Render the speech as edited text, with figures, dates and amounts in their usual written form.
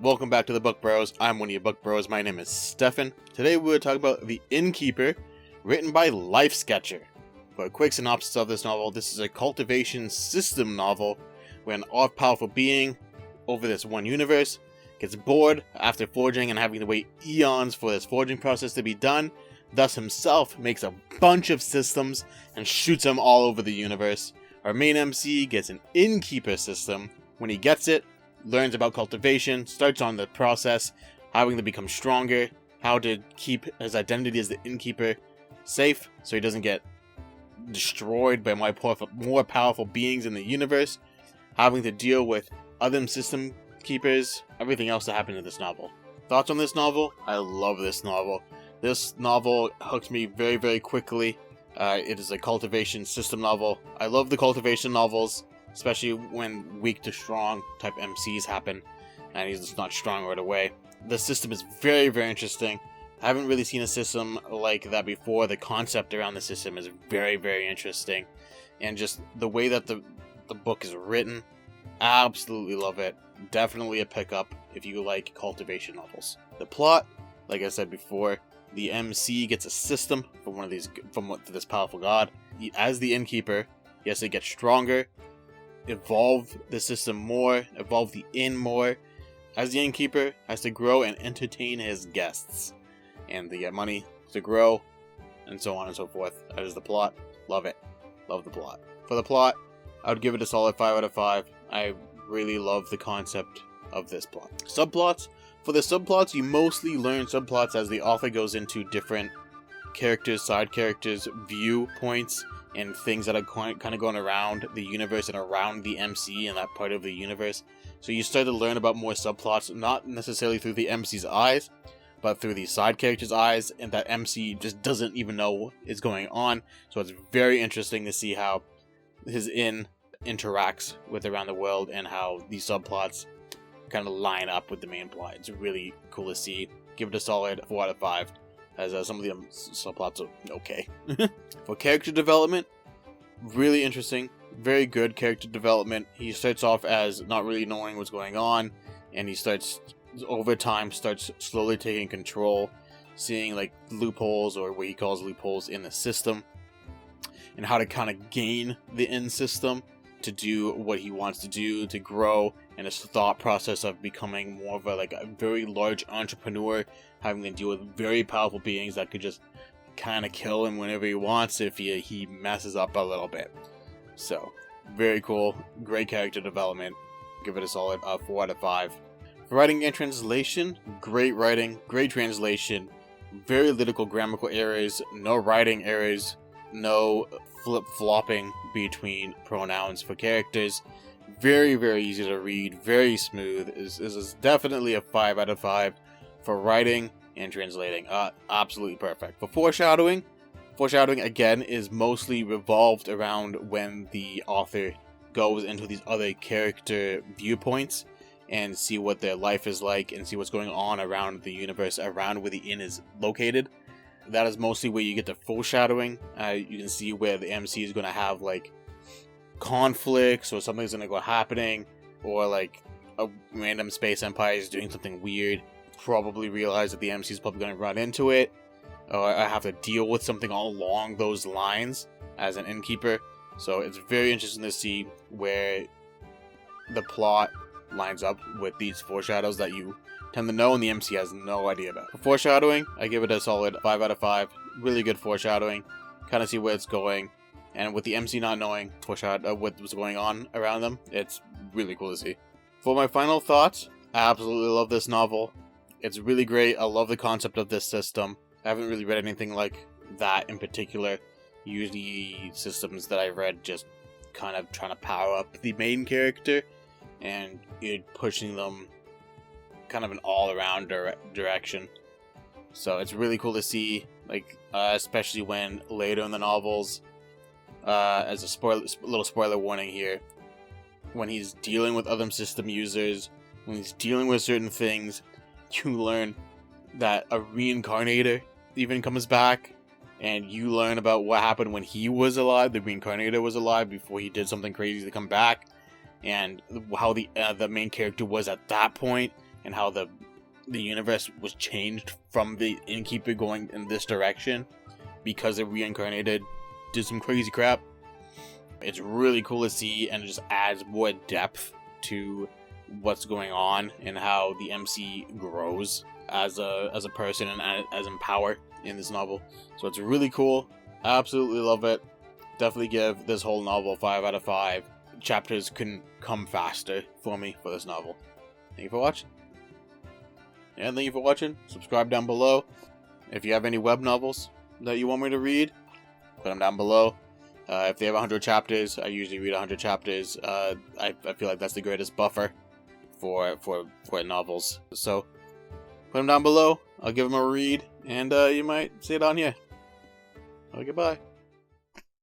Welcome back to the Book Bros. I'm one of your Book Bros. My name is Stefan. Today we're talking about The InnKeeper, written by Life Sketcher. For a quick synopsis of this novel, this is a cultivation system novel where an all-powerful being over this one universe gets bored after forging and having to wait eons for this forging process to be done, thus himself makes a bunch of systems and shoots them all over the universe. Our main MC gets an InnKeeper system. When he gets it, learns about cultivation, starts on the process, having to become stronger, how to keep his identity as the InnKeeper safe so he doesn't get destroyed by more powerful beings in the universe, having to deal with other system keepers, everything else that happened in this novel. Thoughts on this novel? I love this novel. This novel hooked me very, very quickly. It is a cultivation system novel. I love the cultivation novels, especially when weak to strong type MCs happen, and he's just not strong right away. The system is very, very interesting. I haven't really seen a system like that before. The concept around the system is very, very interesting, and just the way that the book is written, absolutely love it. Definitely a pickup if you like cultivation novels. The plot, like I said before, the MC gets a system from this powerful god. As the InnKeeper, he has to get stronger, evolve the system more, evolve the inn more. As the InnKeeper, has to grow and entertain his guests, and to get money to grow, and so on and so forth. That is the plot. Love it. Love the plot. For the plot, I would give it a solid 5 out of 5. I really love the concept of this plot. Subplots. For the subplots, you mostly learn subplots as the author goes into different characters, side characters, viewpoints, and things that are kind of going around the universe and around the MC and that part of the universe. So you start to learn about more subplots, not necessarily through the MC's eyes, but through the side character's eyes, and that MC just doesn't even know what is going on. So it's very interesting to see how his inn interacts with around the world and how these subplots kind of line up with the main plot. It's really cool to see. Give it a solid 4 out of 5. As some of the subplots are okay. For character development, really interesting. Very good character development. He starts off as not really knowing what's going on, and he starts, over time, slowly taking control, seeing like loopholes, or what he calls loopholes in the system, and how to kind of gain the inn system to do what he wants to do, to grow, and his thought process of becoming more of a very large entrepreneur, having to deal with very powerful beings that could just kind of kill him whenever he wants if he messes up a little bit. So, very cool. Great character development. Give it a solid 4 out of 5. For writing and translation, great writing, great translation, very little grammatical errors, no writing errors, no flip-flopping between pronouns for characters. Very, very easy to read, very smooth. This is definitely a 5 out of 5 for writing and translating. Absolutely perfect. For foreshadowing again is mostly revolved around when the author goes into these other character viewpoints and see what their life is like and see what's going on around the universe, around where the inn is located. That is mostly where you get the foreshadowing. You can see where the MC is going to have like conflicts, or something's going to go happening, or like a random space empire is doing something weird. Probably realize that the MC is probably going to run into it, or I have to deal with something all along those lines as an InnKeeper. So it's very interesting to see where the plot lines up with these foreshadows that you tend to know and the MC has no idea about. For foreshadowing, I give it a solid 5 out of 5. Really good foreshadowing. Kind of see where it's going. And with the MC not knowing what was going on around them, it's really cool to see. For my final thoughts, I absolutely love this novel. It's really great. I love the concept of this system. I haven't really read anything like that in particular. Usually systems that I've read just kind of trying to power up the main character and pushing them kind of an all-around direction. So it's really cool to see, especially when later in the novels, as a little spoiler warning here, when he's dealing with other system users, when he's dealing with certain things, you learn that a reincarnator even comes back, and you learn about what happened when he was alive, the reincarnator was alive before he did something crazy to come back, and how the main character was at that point, and how the universe was changed from the InnKeeper going in this direction because it reincarnated, did some crazy crap. It's really cool to see, and it just adds more depth to what's going on and how the MC grows as a person and as in power in this novel. So it's really cool. Absolutely love it. Definitely give this whole novel a 5 out of 5. Chapters couldn't come faster for me for this novel. Thank you for watching. Yeah, thank you for watching. Subscribe down below. If you have any web novels that you want me to read, put them down below. If they have 100 chapters, I usually read 100 chapters. I feel like that's the greatest buffer for novels. So put them down below. I'll give them a read, and you might see it on here. Okay, goodbye.